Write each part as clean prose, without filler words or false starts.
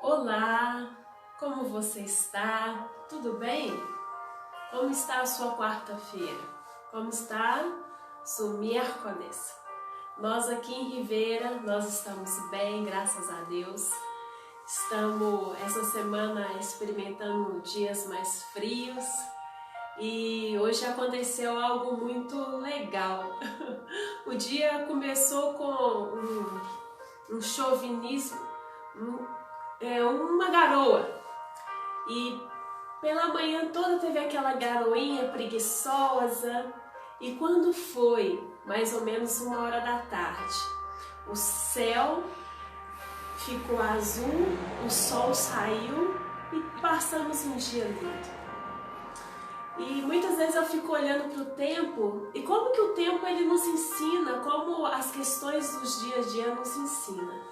Olá, como você está? Tudo bem? Como está a sua quarta-feira? Como está seu miércoles? Nós aqui em Ribeira, nós estamos bem, graças a Deus. Estamos essa semana experimentando dias mais frios e hoje aconteceu algo muito legal. O dia começou com um chauvinismo, uma garoa. E pela manhã toda teve aquela garoinha preguiçosa. E quando foi mais ou menos 1 hora da tarde, o céu ficou azul, o sol saiu e passamos um dia lindo. E muitas vezes eu fico olhando para o tempo e como que o tempo ele nos ensina, como as questões dos dia a dia nos ensinam.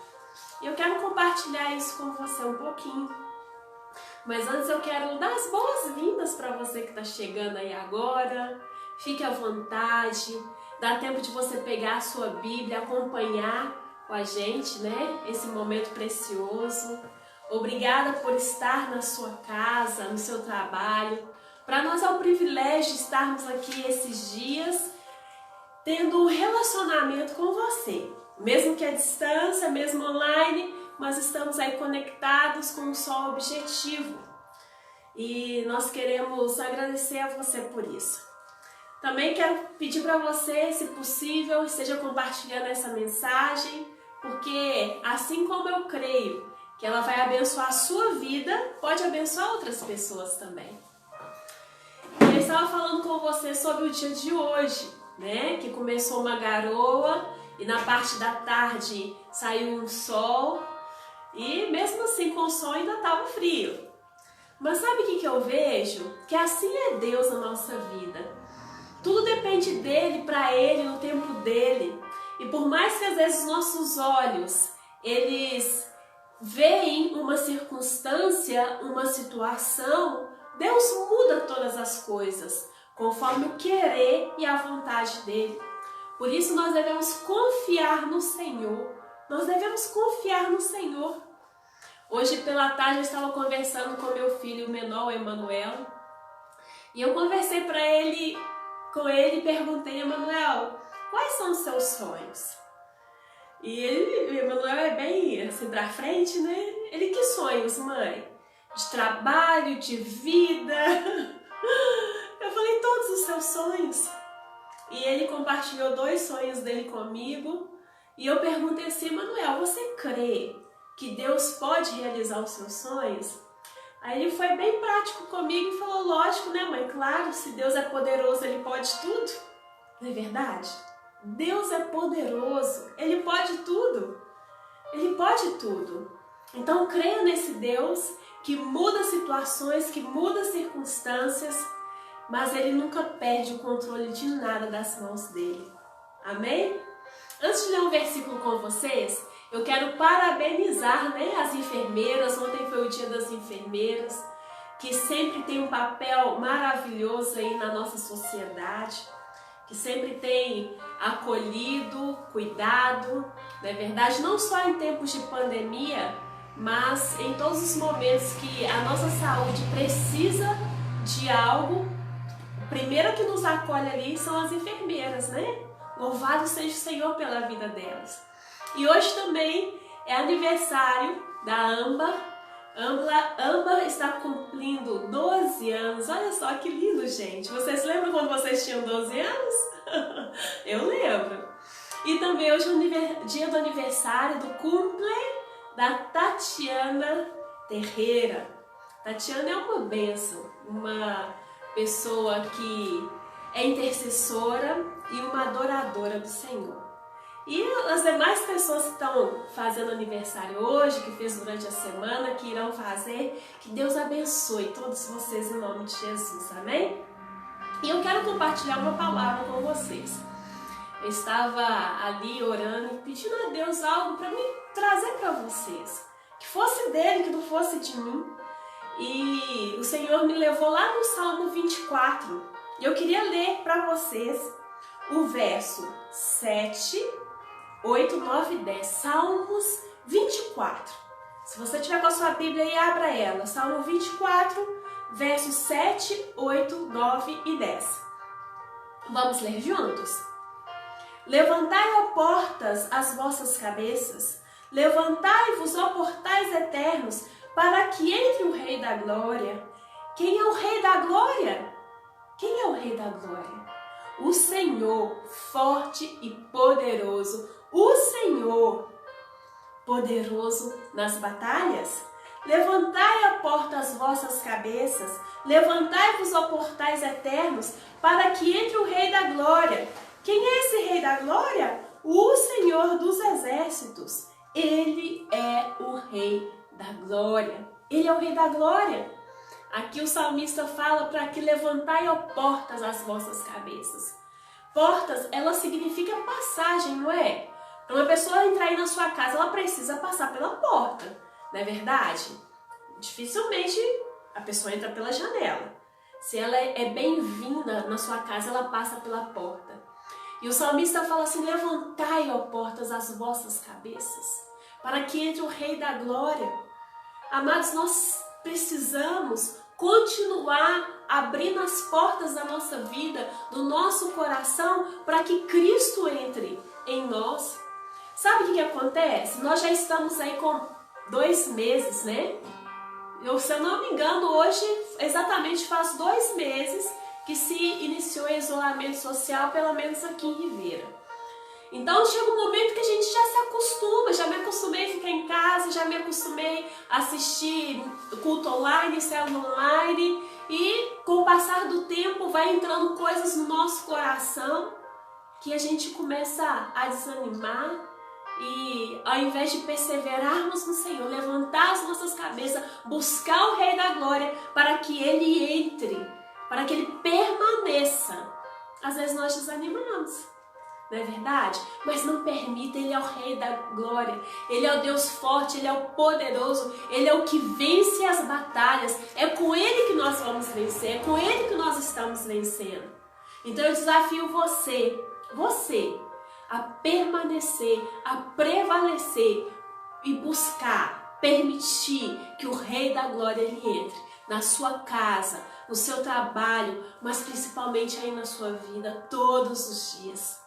E eu quero compartilhar isso com você um pouquinho. Mas antes eu quero dar as boas-vindas para você que está chegando aí agora. Fique à vontade, dá tempo de você pegar a sua Bíblia, acompanhar com a gente, né? Esse momento precioso. Obrigada por estar na sua casa, no seu trabalho. Para nós é um privilégio estarmos aqui esses dias tendo um relacionamento com você. Mesmo que à distância, mesmo online, mas estamos aí conectados com um só objetivo. E nós queremos agradecer a você por isso. Também quero pedir para você, se possível, esteja compartilhando essa mensagem, porque assim como eu creio que ela vai abençoar a sua vida, pode abençoar outras pessoas também. E eu estava falando com você sobre o dia de hoje, né? Que começou uma garoa e na parte da tarde saiu um sol e mesmo assim com o sol ainda estava frio. Mas sabe o que eu vejo? Que assim é Deus na nossa vida. Tudo depende dele, para ele, no tempo dele. E por mais que às vezes nossos olhos, eles veem uma circunstância, uma situação, Deus muda todas as coisas, conforme o querer e a vontade dele. Por isso nós devemos confiar no Senhor. Nós devemos confiar no Senhor. Hoje pela tarde eu estava conversando com meu filho menor, Emanuel, e eu conversei com ele e perguntei: Emanuel, quais são os seus sonhos? E o Emanuel é bem assim pra frente, né? Ele: que sonhos, mãe? De trabalho, de vida? Eu falei: todos os seus sonhos. E ele compartilhou 2 sonhos dele comigo. E eu perguntei assim: Emanuel, você crê que Deus pode realizar os seus sonhos? Aí ele foi bem prático comigo e falou: lógico, né, mãe? Claro, se Deus é poderoso, Ele pode tudo. Não é verdade? Deus é poderoso, Ele pode tudo. Ele pode tudo. Então creia nesse Deus que muda situações, que muda circunstâncias, mas Ele nunca perde o controle de nada das mãos dele. Amém? Antes de ler um versículo com vocês, eu quero parabenizar, né, as enfermeiras. Ontem foi o dia das enfermeiras, que sempre tem um papel maravilhoso aí na nossa sociedade, que sempre tem acolhido, cuidado, não é verdade? Não só em tempos de pandemia, mas em todos os momentos que a nossa saúde precisa de algo. O primeiro que nos acolhe ali são as enfermeiras, né? Louvado seja o Senhor pela vida delas. E hoje também é aniversário da Amba. Amba está cumprindo 12 anos. Olha só que lindo, gente. Vocês lembram quando vocês tinham 12 anos? Eu lembro. E também hoje é o dia do aniversário do cumple da Tatiana Terreira. Tatiana é uma bênção, uma pessoa que é intercessora e uma adoradora do Senhor. E as demais pessoas que estão fazendo aniversário hoje, que fez durante a semana, que irão fazer, que Deus abençoe todos vocês em nome de Jesus, amém? E eu quero compartilhar uma palavra com vocês. Eu estava ali orando e pedindo a Deus algo para me trazer para vocês, que fosse dele, que não fosse de mim. E o Senhor me levou lá no Salmo 24. E eu queria ler para vocês o verso 7, 8, 9 e 10. Salmos 24. Se você tiver com a sua Bíblia aí, abra ela. Salmo 24, versos 7, 8, 9 e 10. Vamos ler juntos? Levantai, ó portas, as vossas cabeças. Levantai-vos, ó portais eternos, para que entre o Rei da Glória. Quem é o Rei da Glória? Quem é o Rei da Glória? O Senhor, forte e poderoso. O Senhor, poderoso nas batalhas. Levantai, ó porta, as vossas cabeças. Levantai-vos, ó portais eternos, para que entre o Rei da Glória. Quem é esse Rei da Glória? O Senhor dos Exércitos. Ele é o Rei da Glória. Ele é o Rei da Glória. Aqui o salmista fala para que levantai, ó portas, as vossas cabeças. Portas, ela significa passagem, não é? Para uma pessoa entrar aí na sua casa, ela precisa passar pela porta, não é verdade? Dificilmente a pessoa entra pela janela. Se ela é bem-vinda na sua casa, ela passa pela porta. E o salmista fala assim: levantai, ó portas, as vossas cabeças, para que entre o Rei da Glória. Amados, nós precisamos continuar abrindo as portas da nossa vida, do nosso coração, para que Cristo entre em nós. Sabe o que acontece? Nós já estamos aí com 2 meses, né? Se eu não me engano, hoje exatamente faz 2 meses que se iniciou o isolamento social, pelo menos aqui em Ribeira. Então chega um momento que a gente já se acostuma, já me acostumei a ficar em casa, já me acostumei a assistir culto online, célula online, e com o passar do tempo vai entrando coisas no nosso coração que a gente começa a desanimar, e ao invés de perseverarmos no Senhor, levantar as nossas cabeças, buscar o Rei da Glória para que Ele entre, para que Ele permaneça, às vezes nós desanimamos. Não é verdade? Mas não permita, Ele é o Rei da Glória, Ele é o Deus forte, Ele é o poderoso, Ele é o que vence as batalhas, é com Ele que nós vamos vencer, é com Ele que nós estamos vencendo. Então eu desafio você a permanecer, a prevalecer e buscar, permitir que o Rei da Glória Ele entre na sua casa, no seu trabalho, mas principalmente aí na sua vida, todos os dias.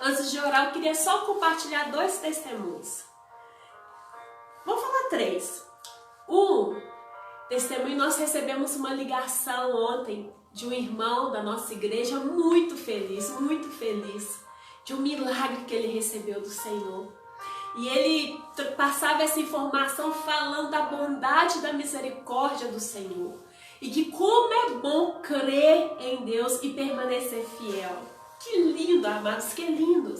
Antes de orar, eu queria só compartilhar 2 testemunhos. Vou falar 3. Um testemunho, nós recebemos uma ligação ontem de um irmão da nossa igreja muito feliz, de um milagre que ele recebeu do Senhor. E ele passava essa informação falando da bondade e da misericórdia do Senhor. E que como é bom crer em Deus e permanecer fiel. Que lindo, amados, que lindo.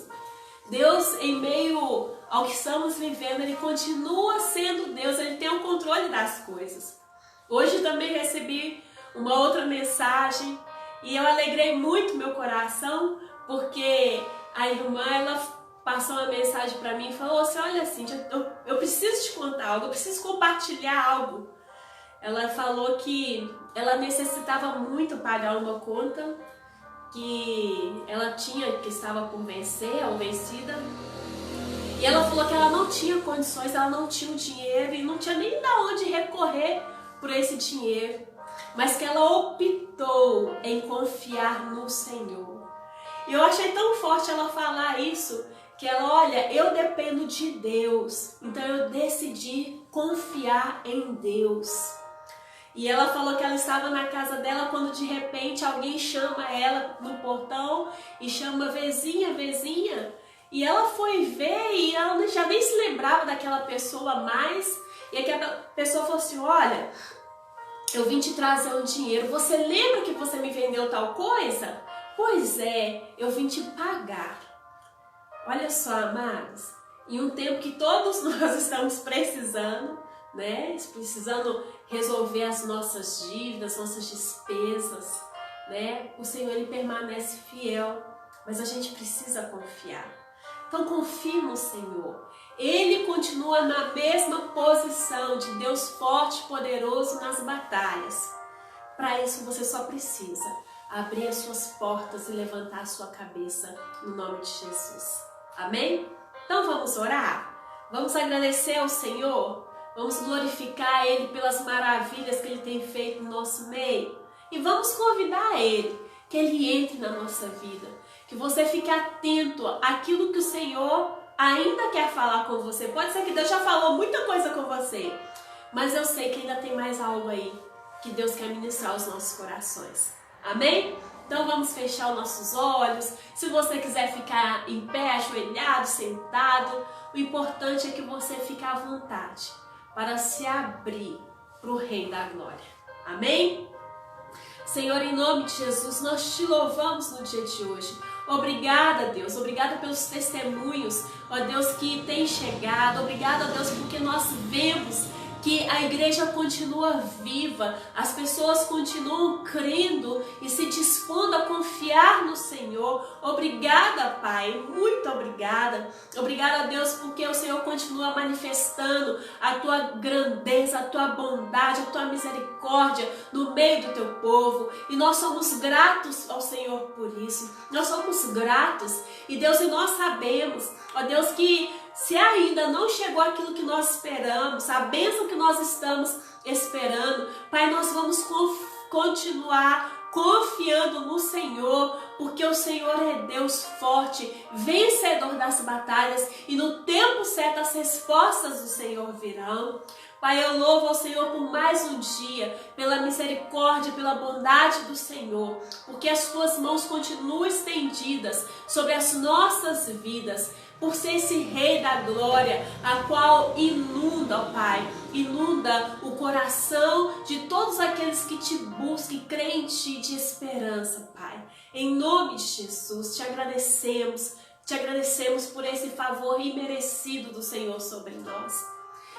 Deus, em meio ao que estamos vivendo, Ele continua sendo Deus, Ele tem o controle das coisas. Hoje também recebi uma outra mensagem e eu alegrei muito meu coração, porque a irmã, ela passou uma mensagem para mim e falou assim: olha, Cíntia, eu preciso te contar algo, eu preciso compartilhar algo. Ela falou que ela necessitava muito pagar uma conta que ela tinha, que estava por vencer ou vencida, e ela falou que ela não tinha condições, ela não tinha o dinheiro e não tinha nem da onde recorrer por esse dinheiro, mas que ela optou em confiar no Senhor. E eu achei tão forte ela falar isso, que ela, olha, eu dependo de Deus, então eu decidi confiar em Deus. E ela falou que ela estava na casa dela quando de repente alguém chama ela no portão e chama Vezinha, Vezinha. E ela foi ver e ela já nem se lembrava daquela pessoa mais. E aquela pessoa falou assim: olha, eu vim te trazer um dinheiro, você lembra que você me vendeu tal coisa? Pois é, eu vim te pagar. Olha só, amados, em um tempo que todos nós estamos precisando, né? Precisando resolver as nossas dívidas, nossas despesas, né? O Senhor, Ele permanece fiel, mas a gente precisa confiar. Então confie no Senhor. Ele continua na mesma posição de Deus forte e poderoso nas batalhas. Para isso você só precisa abrir as suas portas e levantar a sua cabeça no nome de Jesus. Amém? Então vamos orar? Vamos agradecer ao Senhor Vamos glorificar Ele pelas maravilhas que Ele tem feito no nosso meio. E vamos convidar Ele, que Ele entre na nossa vida. Que você fique atento àquilo que o Senhor ainda quer falar com você. Pode ser que Deus já falou muita coisa com você, mas eu sei que ainda tem mais algo aí que Deus quer ministrar aos nossos corações. Amém? Então vamos fechar os nossos olhos. Se você quiser ficar em pé, ajoelhado, sentado, o importante é que você fique à vontade para se abrir para o Rei da Glória. Amém? Senhor, em nome de Jesus, nós te louvamos no dia de hoje. Obrigada, Deus. Obrigada pelos testemunhos, ó Deus, que tem chegado. Obrigada, Deus, porque nós vemos que a igreja continua viva, as pessoas continuam crendo e se dispondo a confiar no Senhor. Obrigada, Pai, muito obrigada. Obrigada, Deus, porque o Senhor continua manifestando a tua grandeza, a tua bondade, a tua misericórdia no meio do teu povo. E nós somos gratos ao Senhor por isso. Nós somos gratos. E Deus, e nós sabemos, ó Deus, que se ainda não chegou aquilo que nós esperamos, a bênção que nós estamos esperando, Pai, nós vamos continuar confiando no Senhor, porque o Senhor é Deus forte, vencedor das batalhas, e no tempo certo as respostas do Senhor virão. Pai, eu louvo ao Senhor por mais um dia, pela misericórdia, pela bondade do Senhor, porque as tuas mãos continuam estendidas sobre as nossas vidas, por ser esse Rei da Glória, a qual inunda, ó Pai, inunda o coração de todos aqueles que te buscam e creem em Ti de esperança, Pai. Em nome de Jesus, te agradecemos por esse favor imerecido do Senhor sobre nós.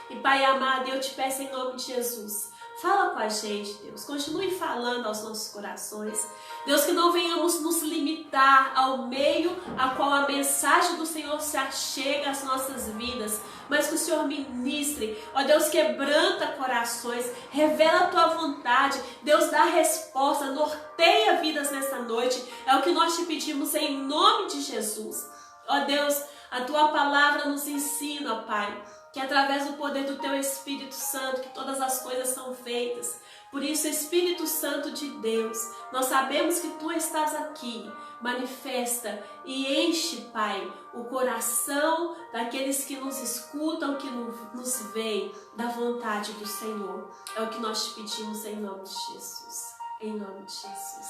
E Pai amado, eu te peço em nome de Jesus, fala com a gente, Deus, continue falando aos nossos corações. Deus, que não venhamos nos limitar ao meio a qual a mensagem do Senhor se achega às nossas vidas, mas que o Senhor ministre, ó Deus, quebranta corações, revela a tua vontade, Deus, dá resposta, norteia vidas nessa noite, é o que nós te pedimos em nome de Jesus. Ó Deus, a tua palavra nos ensina, ó Pai, que através do poder do teu Espírito Santo, que todas as coisas são feitas. Por isso, Espírito Santo de Deus, nós sabemos que Tu estás aqui, manifesta e enche, Pai, o coração daqueles que nos escutam, que nos veem, da vontade do Senhor. É o que nós te pedimos em nome de Jesus. Em nome de Jesus.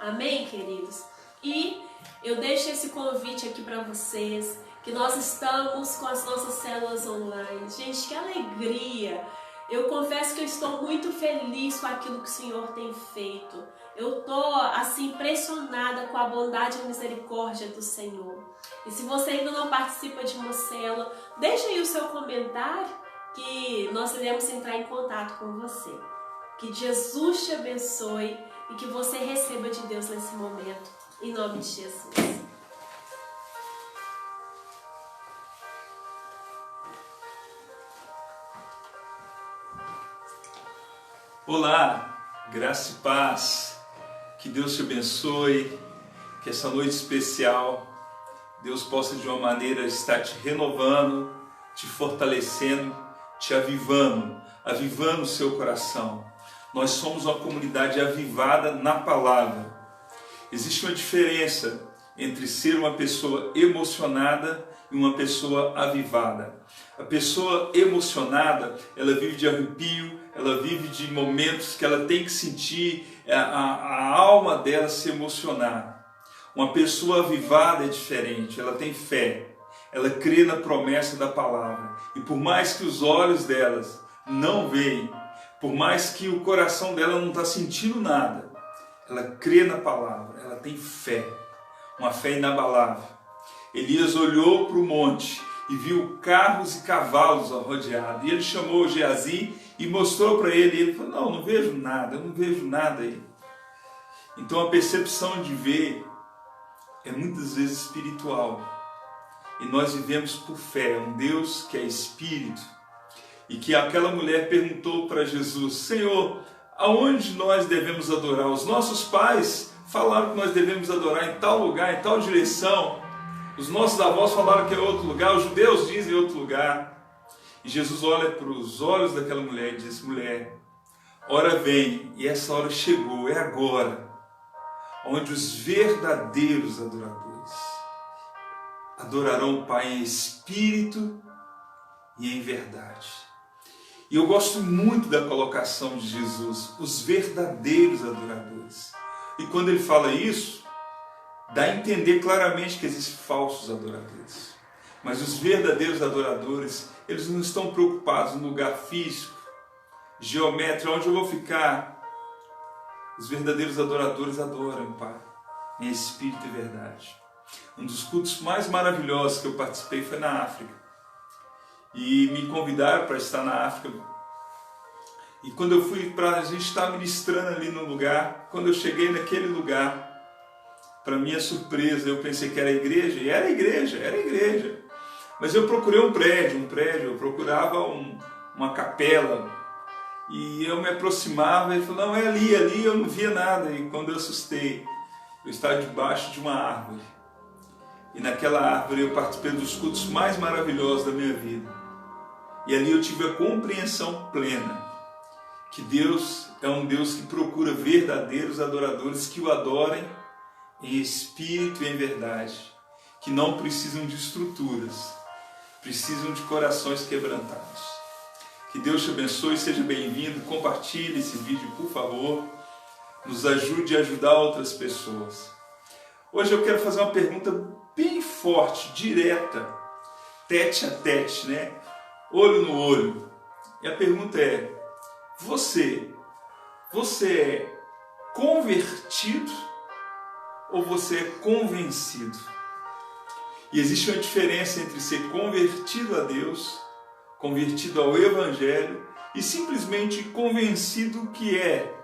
Amém, queridos? E eu deixo esse convite aqui para vocês, que nós estamos com as nossas células online. Gente, que alegria! Eu confesso que eu estou muito feliz com aquilo que o Senhor tem feito. Eu estou assim impressionada com a bondade e a misericórdia do Senhor. E se você ainda não participa de uma célula, deixa aí o seu comentário que nós iremos entrar em contato com você. Que Jesus te abençoe e que você receba de Deus nesse momento. Em nome de Jesus. Olá, graça e paz, que Deus te abençoe, que essa noite especial Deus possa de uma maneira estar te renovando, te fortalecendo, te avivando o seu coração. Nós somos uma comunidade avivada na palavra. Existe uma diferença entre ser uma pessoa emocionada e uma pessoa avivada. A pessoa emocionada, ela vive de arrepio, ela vive de momentos que ela tem que sentir a alma dela se emocionar. Uma pessoa avivada é diferente, ela tem fé, ela crê na promessa da palavra. E por mais que os olhos delas não veem, por mais que o coração dela não está sentindo nada, ela crê na palavra, ela tem fé, uma fé inabalável. Elias olhou para o monte e viu carros e cavalos rodeados. E ele chamou Geazi e mostrou para ele. E ele falou, não vejo nada, eu não vejo nada aí. Então a percepção de ver é muitas vezes espiritual. E nós vivemos por fé, um Deus que é espírito. E que aquela mulher perguntou para Jesus, Senhor, aonde nós devemos adorar? Os nossos pais falaram que nós devemos adorar em tal lugar, em tal direção. Os nossos avós falaram que é outro lugar, os judeus dizem outro lugar. E Jesus olha para os olhos daquela mulher e diz: mulher, hora vem, e essa hora chegou, é agora, onde os verdadeiros adoradores adorarão o Pai em espírito e em verdade. E eu gosto muito da colocação de Jesus, os verdadeiros adoradores. E quando ele fala isso, dá a entender claramente que existem falsos adoradores. Mas os verdadeiros adoradores, eles não estão preocupados no lugar físico, geométrico, onde eu vou ficar. Os verdadeiros adoradores adoram o Pai em espírito e verdade. Um dos cultos mais maravilhosos que eu participei foi na África. E me convidaram para estar na África. E quando eu fui para a gente estar ministrando ali no lugar, quando eu cheguei naquele lugar, para minha surpresa, eu pensei que era igreja, e era igreja. Mas eu procurei um prédio, eu procurava uma capela, e eu me aproximava, e ele falou: não, é ali, eu não via nada. E quando eu assustei, eu estava debaixo de uma árvore. E naquela árvore eu participei dos cultos mais maravilhosos da minha vida. E ali eu tive a compreensão plena que Deus é um Deus que procura verdadeiros adoradores que o adorem em espírito e em verdade, que não precisam de estruturas, precisam de corações quebrantados. Que Deus te abençoe, seja bem-vindo, compartilhe esse vídeo, por favor, nos ajude a ajudar outras pessoas. Hoje eu quero fazer uma pergunta bem forte, direta, tete a tete, né? Olho no olho. E a pergunta é: você é convertido ou você é convencido? E existe uma diferença entre ser convertido a Deus, convertido ao Evangelho, e simplesmente convencido que é,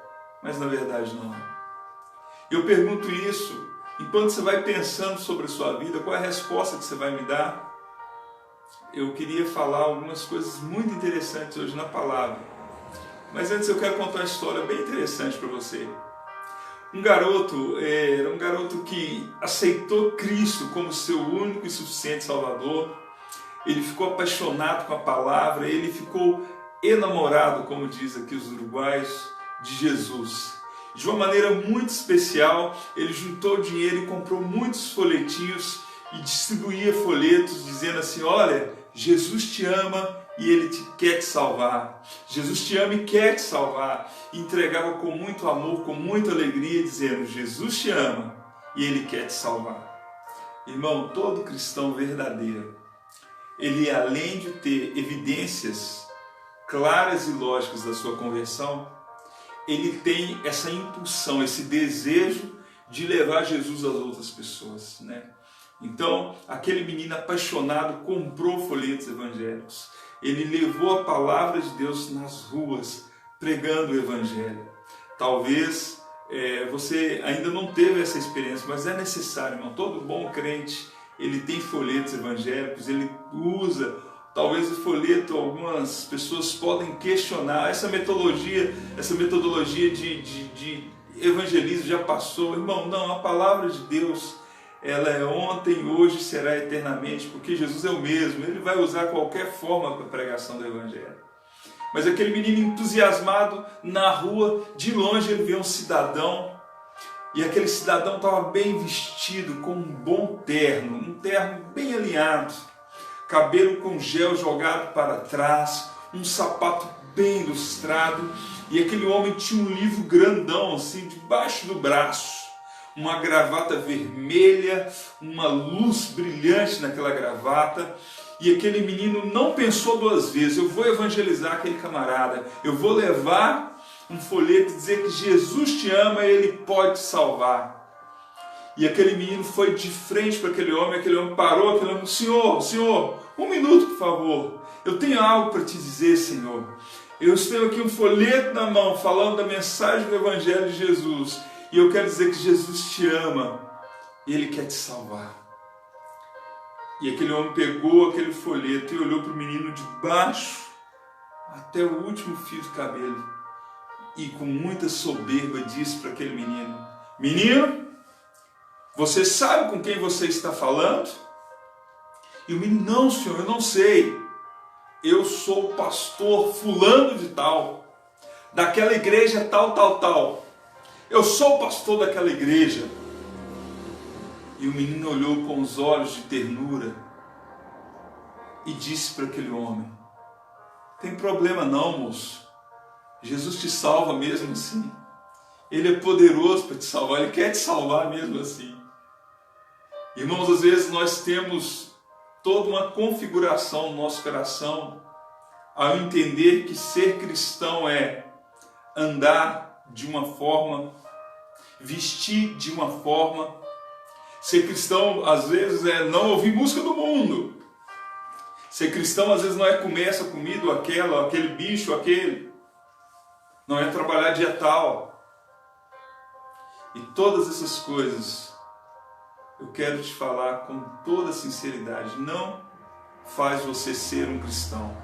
mas na verdade não é. Eu pergunto isso, enquanto você vai pensando sobre a sua vida, qual é a resposta que você vai me dar? Eu queria falar algumas coisas muito interessantes hoje na palavra. Mas antes eu quero contar uma história bem interessante para você. Um garoto que aceitou Cristo como seu único e suficiente Salvador. Ele ficou apaixonado com a palavra, ele ficou enamorado, como diz aqui os uruguaios, de Jesus. De uma maneira muito especial, ele juntou dinheiro e comprou muitos folhetinhos e distribuía folhetos dizendo assim: olha, Jesus te ama e Ele quer te salvar. Jesus te ama e quer te salvar. E entregava com muito amor, com muita alegria, dizendo: Jesus te ama e Ele quer te salvar. Irmão, todo cristão verdadeiro, ele, além de ter evidências claras e lógicas da sua conversão, ele tem essa impulsão, esse desejo de levar Jesus às outras pessoas, né? Então, aquele menino apaixonado comprou folhetos evangélicos. Ele levou a palavra de Deus nas ruas, pregando o Evangelho. Talvez você ainda não teve essa experiência, mas é necessário, irmão. Todo bom crente, ele tem folhetos evangélicos, ele usa. Talvez o folheto, algumas pessoas podem questionar. Essa metodologia de evangelismo já passou. Irmão, não, a palavra de Deus, ela é ontem, hoje, será eternamente, porque Jesus é o mesmo. Ele vai usar qualquer forma para a pregação do Evangelho. Mas aquele menino entusiasmado na rua, de longe ele vê um cidadão, e aquele cidadão estava bem vestido, com um bom terno, um terno bem alinhado, cabelo com gel jogado para trás, um sapato bem lustrado, e aquele homem tinha um livro grandão assim debaixo do braço, uma gravata vermelha, uma luz brilhante naquela gravata. E aquele menino não pensou duas vezes: eu vou evangelizar aquele camarada, eu vou levar um folheto e dizer que Jesus te ama e Ele pode te salvar. E aquele menino foi de frente para aquele homem parou, aquele homem: Senhor, um minuto por favor, eu tenho algo para te dizer, Senhor. Eu tenho aqui um folheto na mão falando da mensagem do Evangelho de Jesus, e eu quero dizer que Jesus te ama e Ele quer te salvar. E aquele homem pegou aquele folheto e olhou para o menino de baixo até o último fio de cabelo, e com muita soberba disse para aquele menino: menino, você sabe com quem você está falando? E o menino: não, senhor, eu não sei. eu sou o pastor fulano de tal, daquela igreja tal, tal, tal. Eu sou o pastor daquela igreja. E o menino olhou com os olhos de ternura e disse para aquele homem: tem problema não, moço. Jesus te salva mesmo assim. Ele é poderoso para te salvar, Ele quer te salvar mesmo assim. Irmãos, às vezes nós temos toda uma configuração no nosso coração ao entender que ser cristão é andar de uma forma, vestir de uma forma. Ser cristão às vezes é não ouvir música do mundo. Ser cristão às vezes não é comer essa comida ou aquela, aquele bicho ou aquele. Não é trabalhar dia tal. E todas essas coisas eu quero te falar com toda sinceridade, não faz você ser um cristão.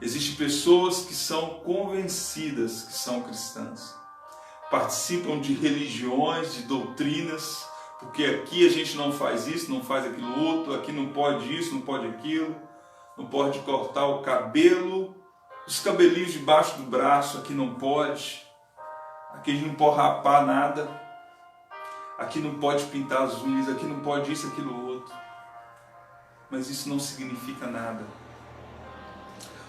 Existem pessoas que são convencidas que são cristãs, participam de religiões, de doutrinas, porque aqui a gente não faz isso, não faz aquilo outro, aqui não pode isso, não pode aquilo, não pode cortar o cabelo, os cabelinhos debaixo do braço, aqui não pode, aqui a gente não pode rapar nada, aqui não pode pintar as unhas, aqui não pode isso, aquilo outro. Mas isso não significa nada.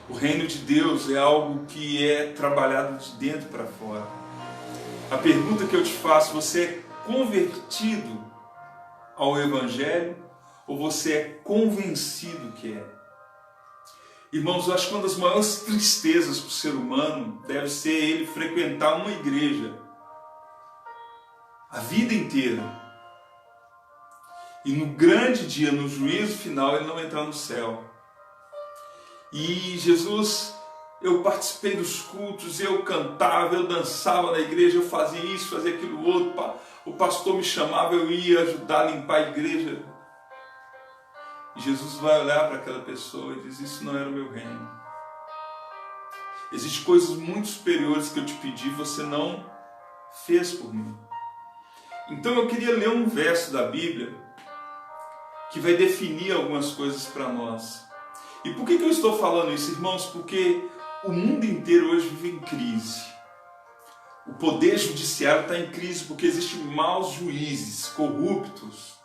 O reino de Deus é algo que é trabalhado de dentro para fora. A pergunta que eu te faço: você é convertido ao Evangelho ou você é convencido que é? Irmãos, eu acho que uma das maiores tristezas para o ser humano deve ser ele frequentar uma igreja a vida inteira e no grande dia, no juízo final, ele não entrar no céu. E Jesus, eu participei dos cultos, eu cantava, eu dançava na igreja, eu fazia isso, fazia aquilo outro, o pastor me chamava, eu ia ajudar a limpar a igreja. E Jesus vai olhar para aquela pessoa e diz: isso não era o meu reino. Existem coisas muito superiores que eu te pedi, você não fez por mim. Então eu queria ler um verso da Bíblia que vai definir algumas coisas para nós. E por que eu estou falando isso, irmãos? Porque o mundo inteiro hoje vive em crise. O poder judiciário está em crise porque existem maus juízes, corruptos.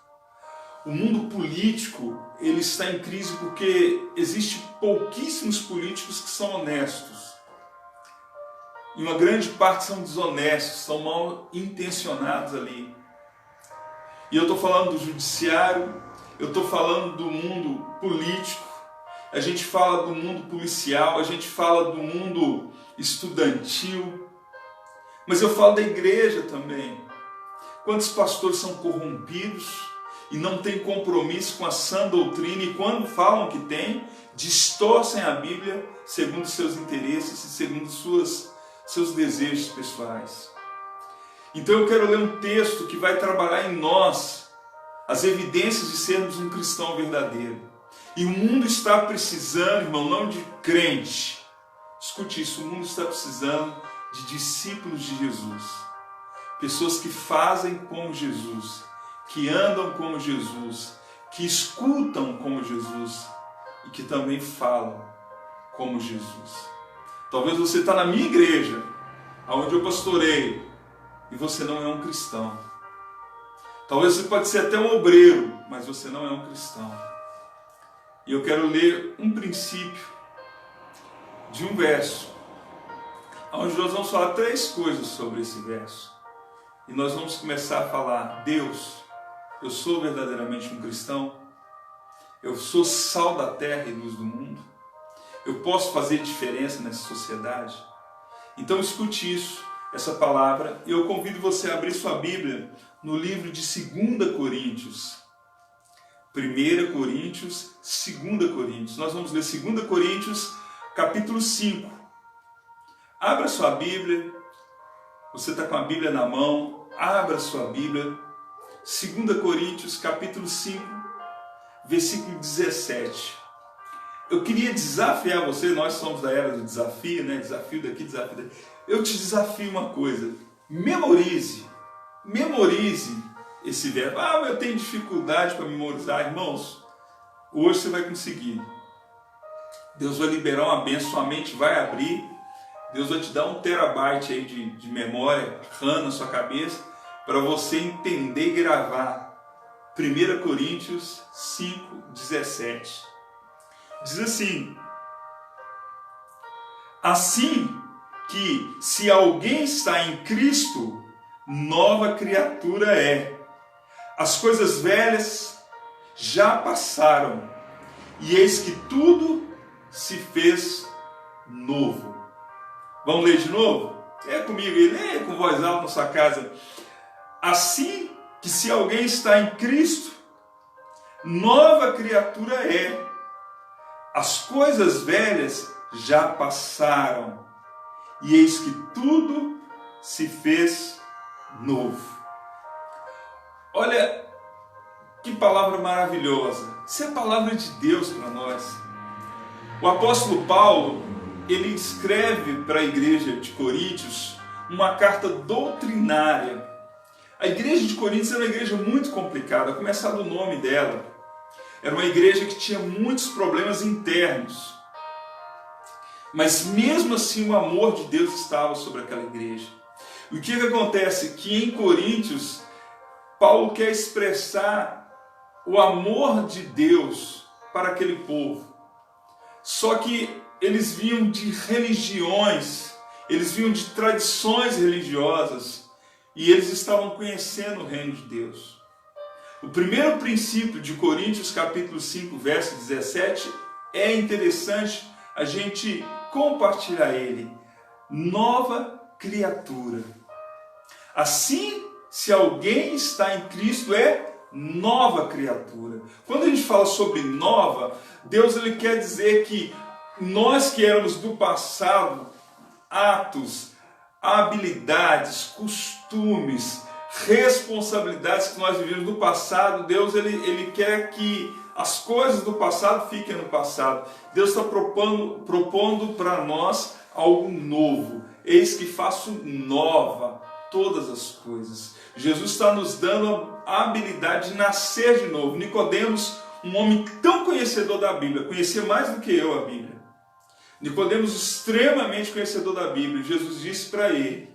O mundo político ele está em crise porque existem pouquíssimos políticos que são honestos. E uma grande parte são desonestos, são mal intencionados ali. E eu estou falando do judiciário, eu estou falando do mundo político, a gente fala do mundo policial, a gente fala do mundo estudantil, mas eu falo da igreja também. Quantos pastores são corrompidos e não têm compromisso com a sã doutrina, e quando falam que tem, distorcem a Bíblia segundo seus interesses e segundo seus desejos pessoais. Então eu quero ler um texto que vai trabalhar em nós as evidências de sermos um cristão verdadeiro. E o mundo está precisando, irmão, não de crente. Escute isso, o mundo está precisando de discípulos de Jesus. Pessoas que fazem como Jesus, que andam como Jesus, que escutam como Jesus e que também falam como Jesus. Talvez você está na minha igreja, onde eu pastoreio, e você não é um cristão. Talvez você pode ser até um obreiro, mas você não é um cristão. E eu quero ler um princípio de um verso, onde nós vamos falar 3 coisas sobre esse verso. E nós vamos começar a falar: Deus, eu sou verdadeiramente um cristão? Eu sou sal da terra e luz do mundo? Eu posso fazer diferença nessa sociedade? Então escute isso, essa palavra. Eu convido você a abrir sua Bíblia no livro de 2 Coríntios. 1 Coríntios, 2 Coríntios. Nós vamos ler 2 Coríntios, capítulo 5. Abra sua Bíblia. Você está com a Bíblia na mão. Abra sua Bíblia. 2 Coríntios, capítulo 5, versículo 17. Eu queria desafiar você, nós somos da era do desafio, né? Desafio daqui, desafio daqui. Eu te desafio uma coisa: memorize esse verbo. Eu tenho dificuldade para memorizar. Irmãos, hoje você vai conseguir. Deus vai liberar uma bênção, sua mente vai abrir. Deus vai te dar 1 terabyte aí de memória, RAM na sua cabeça, para você entender e gravar. 1 Coríntios 5:17. Diz assim: assim que se alguém está em Cristo, nova criatura é. As coisas velhas já passaram, e eis que tudo se fez novo. Vamos ler de novo? É comigo aí, leia com voz alta na sua casa. Assim que se alguém está em Cristo, nova criatura é. As coisas velhas já passaram, e eis que tudo se fez novo. Olha que palavra maravilhosa. Isso é a palavra de Deus para nós. O apóstolo Paulo, ele escreve para a igreja de Coríntios uma carta doutrinária. A igreja de Coríntios era uma igreja muito complicada, a começar do nome dela. Era uma igreja que tinha muitos problemas internos. Mas mesmo assim o amor de Deus estava sobre aquela igreja. E o que acontece? Que em Coríntios, Paulo quer expressar o amor de Deus para aquele povo. Só que eles vinham de religiões, eles vinham de tradições religiosas, e eles estavam conhecendo o reino de Deus. O primeiro princípio de Coríntios capítulo 5, verso 17, é interessante a gente compartilhar ele. Nova criatura. Assim, se alguém está em Cristo, é nova criatura. Quando a gente fala sobre nova, Deus ele quer dizer que nós que éramos do passado, atos, habilidades, costumes, responsabilidades que nós vivemos no passado, Deus ele quer que as coisas do passado fiquem no passado. Deus está propondo para nós algo novo. Eis que faço nova todas as coisas. Jesus está nos dando a habilidade de nascer de novo. Nicodemos, um homem tão conhecedor da Bíblia, conhecia mais do que eu a Bíblia. Nicodemos, extremamente conhecedor da Bíblia, Jesus disse para ele,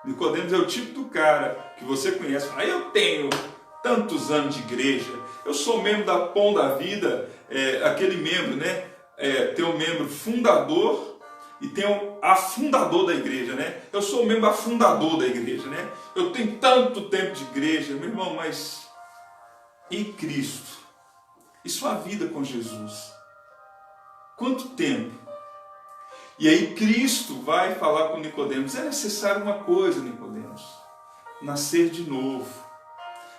Nicodemos é o tipo do cara que você conhece. Eu tenho tantos anos de igreja, eu sou membro da Pão da Vida, aquele membro, né? Tem um membro fundador e tem um afundador da igreja, né? Eu sou o membro afundador da igreja, né? Eu tenho tanto tempo de igreja, meu irmão, mas e Cristo? E sua vida com Jesus? Quanto tempo? E aí Cristo vai falar com Nicodemos, é necessário uma coisa, Nicodemos, nascer de novo.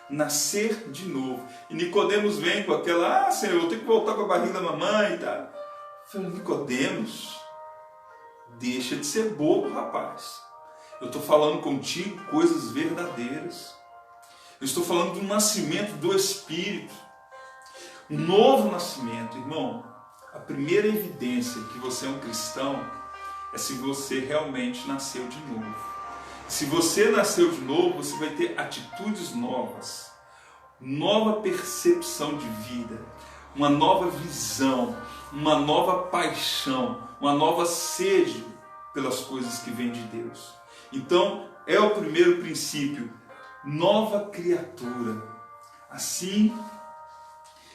Nascer de novo. E Nicodemos vem com aquela, Senhor, eu tenho que voltar para a barriga da mamãe e tal. Eu falei, Nicodemos, deixa de ser bobo, rapaz. Eu estou falando contigo coisas verdadeiras. Eu estou falando de um nascimento do Espírito. Um novo nascimento, irmão. A primeira evidência que você é um cristão é se você realmente nasceu de novo. Se você nasceu de novo, você vai ter atitudes novas, nova percepção de vida, uma nova visão, uma nova paixão, uma nova sede pelas coisas que vêm de Deus. Então, é o primeiro princípio, nova criatura. Assim,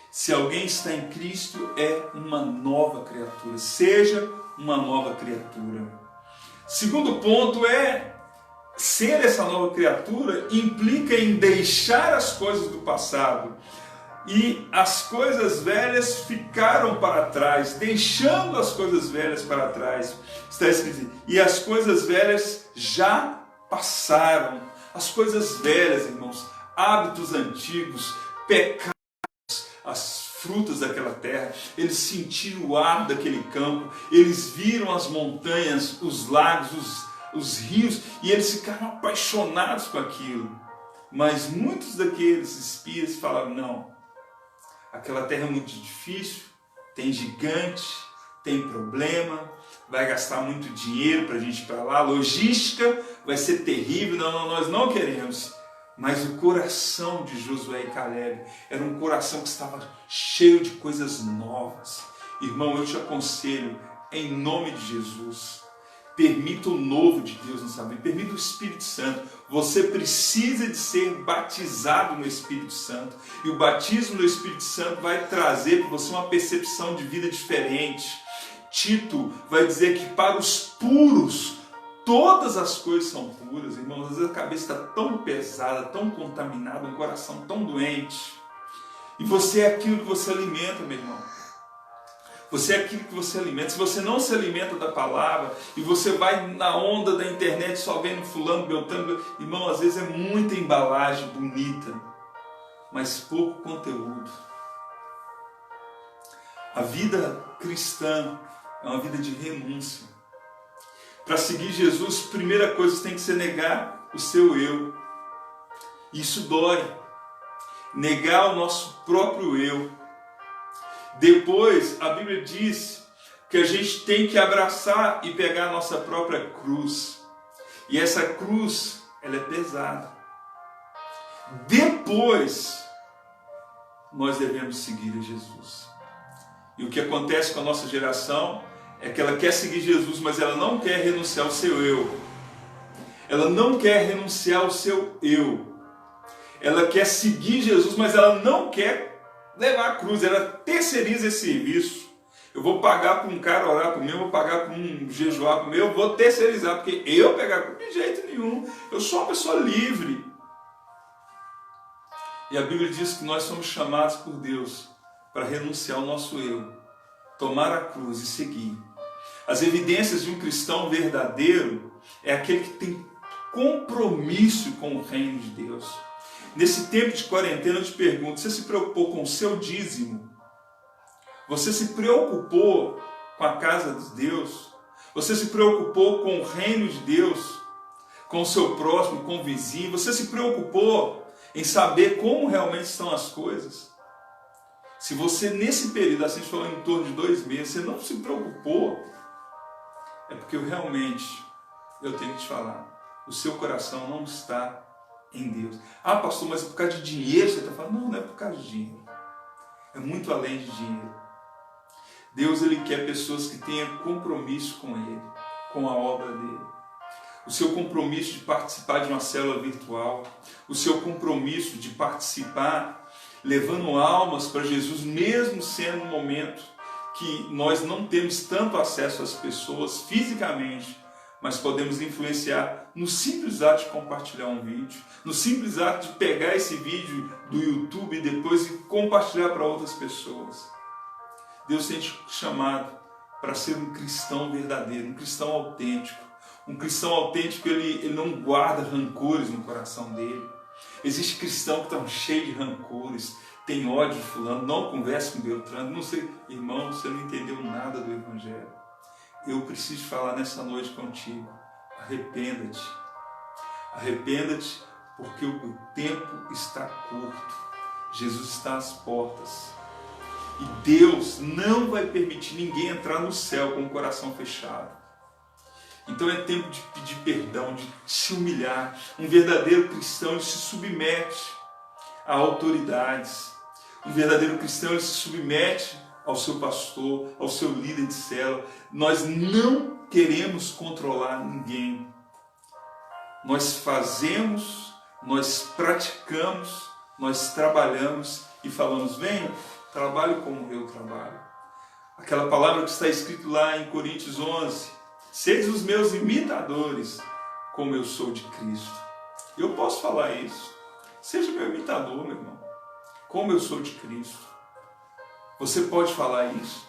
se alguém está em Cristo, é uma nova criatura. Seja uma nova criatura. Segundo ponto é, ser essa nova criatura implica em deixar as coisas do passado. E as coisas velhas ficaram para trás, deixando as coisas velhas para trás. Está escrito, e as coisas velhas já passaram. As coisas velhas, irmãos, hábitos antigos, pecados, as frutas daquela terra, eles sentiram o ar daquele campo, eles viram as montanhas, os lagos, os rios, e eles ficaram apaixonados com aquilo. Mas muitos daqueles espias falaram, não, aquela terra é muito difícil, tem gigante, tem problema, vai gastar muito dinheiro para a gente ir para lá, a logística vai ser terrível, não, nós não queremos. Mas o coração de Josué e Caleb era um coração que estava cheio de coisas novas. Irmão, eu te aconselho, em nome de Jesus, permita o novo de Deus na sua vida, permita o Espírito Santo. Você precisa de ser batizado no Espírito Santo. E o batismo no Espírito Santo vai trazer para você uma percepção de vida diferente. Tito vai dizer que para os puros, todas as coisas são puras. Irmãos, às vezes a cabeça está tão pesada, tão contaminada, um coração tão doente. E você é aquilo que você alimenta, meu irmão. Você é aquilo que você alimenta. Se você não se alimenta da palavra e você vai na onda da internet só vendo fulano, beltrano, irmão, às vezes é muita embalagem bonita, mas pouco conteúdo. A vida cristã é uma vida de renúncia. Para seguir Jesus, primeira coisa que tem que ser negar o seu eu. Isso dói. Negar o nosso próprio eu. Depois, a Bíblia diz que a gente tem que abraçar e pegar a nossa própria cruz. E essa cruz, ela é pesada. Depois, nós devemos seguir a Jesus. E o que acontece com a nossa geração é que ela quer seguir Jesus, mas ela não quer renunciar ao seu eu. Ela não quer renunciar ao seu eu. Ela quer seguir Jesus, mas ela não quer levar a cruz, ela terceiriza esse serviço. Eu vou pagar para um cara orar por mim, eu vou pagar para um jejuar por mim, eu vou terceirizar, porque eu pegar a cruz de jeito nenhum. Eu sou uma pessoa livre. E a Bíblia diz que nós somos chamados por Deus para renunciar ao nosso eu, tomar a cruz e seguir. As evidências de um cristão verdadeiro é aquele que tem compromisso com o reino de Deus. Nesse tempo de quarentena eu te pergunto, você se preocupou com o seu dízimo? Você se preocupou com a casa de Deus? Você se preocupou com o reino de Deus? Com o seu próximo, com o vizinho? Você se preocupou em saber como realmente estão as coisas? Se você nesse período, assim falando em torno de 2 meses, você não se preocupou, é porque eu tenho que te falar, o seu coração não está em Deus. Ah, pastor, mas é por causa de dinheiro você está falando? Não, não é por causa de dinheiro. É muito além de dinheiro. Deus, Ele quer pessoas que tenham compromisso com Ele, com a obra dEle. O seu compromisso de participar de uma célula virtual, o seu compromisso de participar levando almas para Jesus, mesmo sendo um momento que nós não temos tanto acesso às pessoas fisicamente, mas podemos influenciar no simples ato de compartilhar um vídeo, no simples ato de pegar esse vídeo do YouTube e depois compartilhar para outras pessoas. Deus tem te chamado para ser um cristão verdadeiro, um cristão autêntico. Um cristão autêntico, ele não guarda rancores no coração dele. Existe cristão que estão cheios de rancores, tem ódio de fulano, não conversa com Beltrano, não sei, irmão, você não entendeu nada do Evangelho. Eu preciso falar nessa noite contigo. Arrependa-te. Arrependa-te, porque o tempo está curto. Jesus está às portas. E Deus não vai permitir ninguém entrar no céu com o coração fechado. Então é tempo de pedir perdão, de se humilhar. Um verdadeiro cristão, ele se submete a autoridades. Um verdadeiro cristão, ele se submete ao seu pastor, ao seu líder de célula. Nós não queremos controlar ninguém. Nós fazemos, nós praticamos, nós trabalhamos e falamos, venha, trabalhe como eu trabalho. Aquela palavra que está escrito lá em Coríntios 11, sede os meus imitadores, como eu sou de Cristo. Eu posso falar isso. Seja meu imitador, meu irmão, como eu sou de Cristo. Você pode falar isso.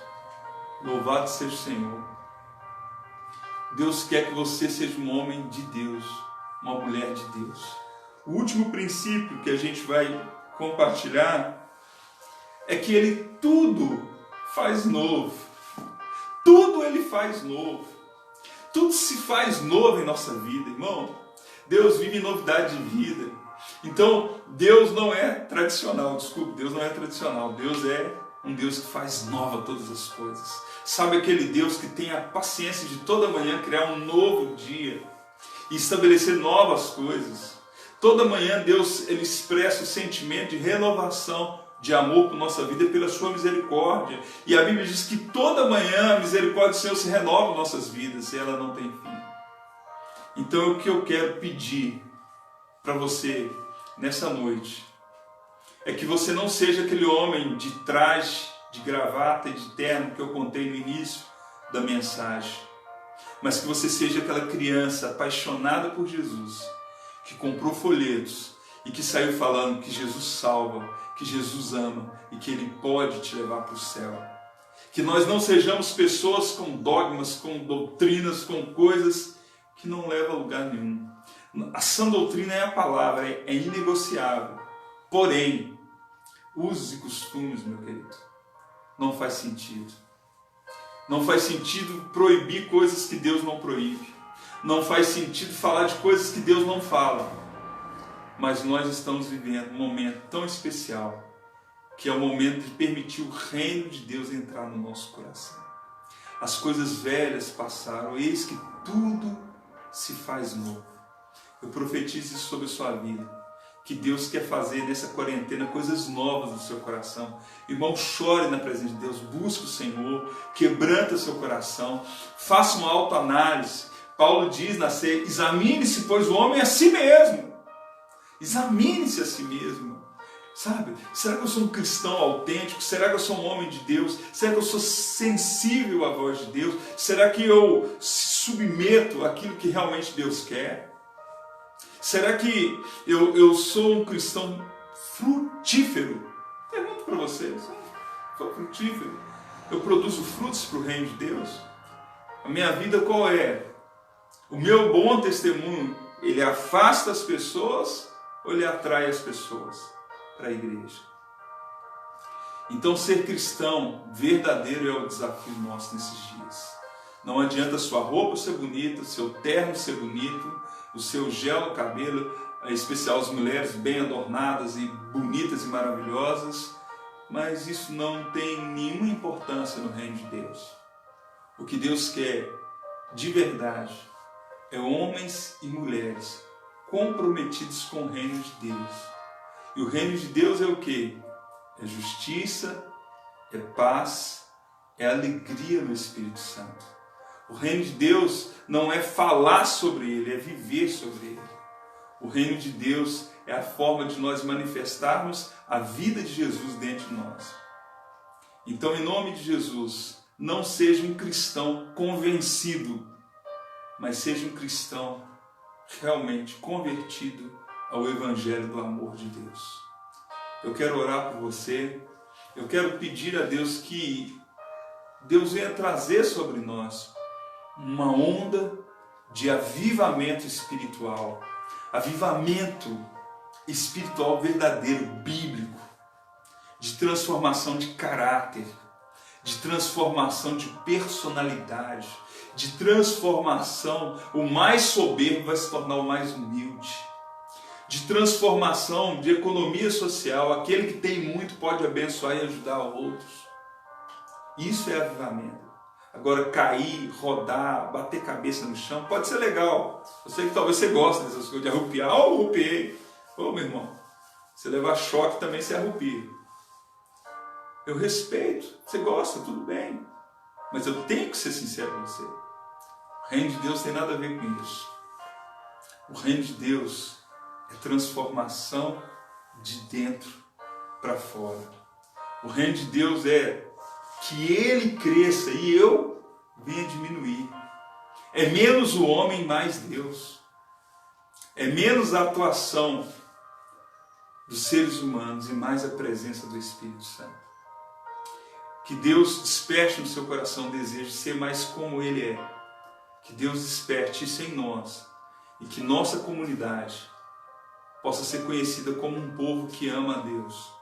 Louvado seja o Senhor. Deus quer que você seja um homem de Deus, uma mulher de Deus. O último princípio que a gente vai compartilhar é que Ele tudo faz novo. Tudo Ele faz novo. Tudo se faz novo em nossa vida, irmão. Deus vive em novidade de vida. Então, Deus não é tradicional. Desculpe, Deus não é tradicional. Deus é um Deus que faz nova todas as coisas. Sabe aquele Deus que tem a paciência de toda manhã criar um novo dia e estabelecer novas coisas. Toda manhã Deus ele expressa o sentimento de renovação de amor por nossa vida é pela sua misericórdia. E a Bíblia diz que toda manhã a misericórdia do Senhor se renova em nossas vidas e ela não tem fim. Então o que eu quero pedir para você nessa noite é que você não seja aquele homem de traje, de gravata e de terno que eu contei no início da mensagem, mas que você seja aquela criança apaixonada por Jesus, que comprou folhetos e que saiu falando que Jesus salva, que Jesus ama e que Ele pode te levar para o céu. Que nós não sejamos pessoas com dogmas, com doutrinas, com coisas que não levam a lugar nenhum. A sã doutrina é a palavra, é inegociável. Porém, usos e costumes, meu querido, não faz sentido. Não faz sentido proibir coisas que Deus não proíbe. Não faz sentido falar de coisas que Deus não fala. Mas nós estamos vivendo um momento tão especial, que é o momento de permitir o reino de Deus entrar no nosso coração. As coisas velhas passaram, eis que tudo se faz novo. Eu profetizo isso sobre a sua vida, que Deus quer fazer nessa quarentena coisas novas no seu coração. Irmão, chore na presença de Deus, busque o Senhor, quebranta seu coração, faça uma autoanálise. Paulo diz na ceia: examine-se, pois o homem é a si mesmo. Examine-se a si mesmo. Sabe? Será que eu sou um cristão autêntico? Será que eu sou um homem de Deus? Será que eu sou sensível à voz de Deus? Será que eu submeto àquilo que realmente Deus quer? Será que eu sou um cristão frutífero? Pergunto para você, sou frutífero? Eu produzo frutos para o reino de Deus? A minha vida qual é? O meu bom testemunho, ele afasta as pessoas ou ele atrai as pessoas para a igreja? Então ser cristão verdadeiro é o desafio nosso nesses dias. Não adianta a sua roupa ser bonita, o seu terno ser bonito, o seu gel no cabelo, em especial as mulheres bem adornadas e bonitas e maravilhosas, mas isso não tem nenhuma importância no reino de Deus. O que Deus quer de verdade é homens e mulheres comprometidos com o reino de Deus. E o reino de Deus é o quê? É justiça, é paz, é alegria no Espírito Santo. O reino de Deus não é falar sobre ele, é viver sobre ele. O reino de Deus é a forma de nós manifestarmos a vida de Jesus dentro de nós. Então, em nome de Jesus, não seja um cristão convencido, mas seja um cristão realmente convertido ao Evangelho do amor de Deus. Eu quero orar por você, eu quero pedir a Deus que Deus venha trazer sobre nós uma onda de avivamento espiritual verdadeiro, bíblico, de transformação de caráter, de transformação de personalidade, de transformação. O mais soberbo vai se tornar o mais humilde, de transformação de economia social. Aquele que tem muito pode abençoar e ajudar outros. Isso é avivamento. Agora, cair, rodar, bater cabeça no chão, pode ser legal. Eu sei que talvez você goste dessas coisas, de arrupiar. Eu arrupiei. Meu irmão, você levar choque também se arrupia. Eu respeito, você gosta, tudo bem. Mas eu tenho que ser sincero com você. O reino de Deus tem nada a ver com isso. O reino de Deus é transformação de dentro para fora. O reino de Deus é que Ele cresça e eu venha diminuir. É menos o homem, mais Deus. É menos a atuação dos seres humanos e mais a presença do Espírito Santo. Que Deus desperte no seu coração o desejo de ser mais como Ele é. Que Deus desperte isso em nós. E que nossa comunidade possa ser conhecida como um povo que ama a Deus.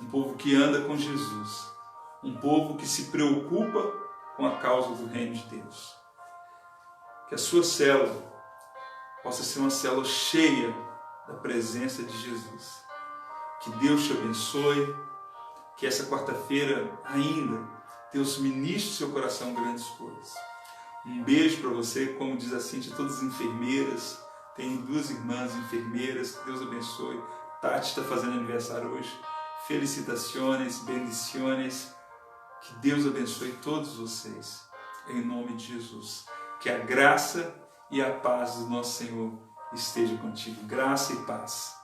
Um povo que anda com Jesus. Um povo que se preocupa com a causa do reino de Deus. Que a sua célula possa ser uma célula cheia da presença de Jesus. Que Deus te abençoe. Que essa quarta-feira ainda Deus ministre no seu coração grandes coisas. Um beijo para você, como diz a Cíntia, todas as enfermeiras. Tem 2 irmãs enfermeiras, que Deus abençoe. Tati está fazendo aniversário hoje. felicitações, bendiciones. Que Deus abençoe todos vocês, em nome de Jesus. Que a graça e a paz do nosso Senhor esteja contigo. Graça e paz.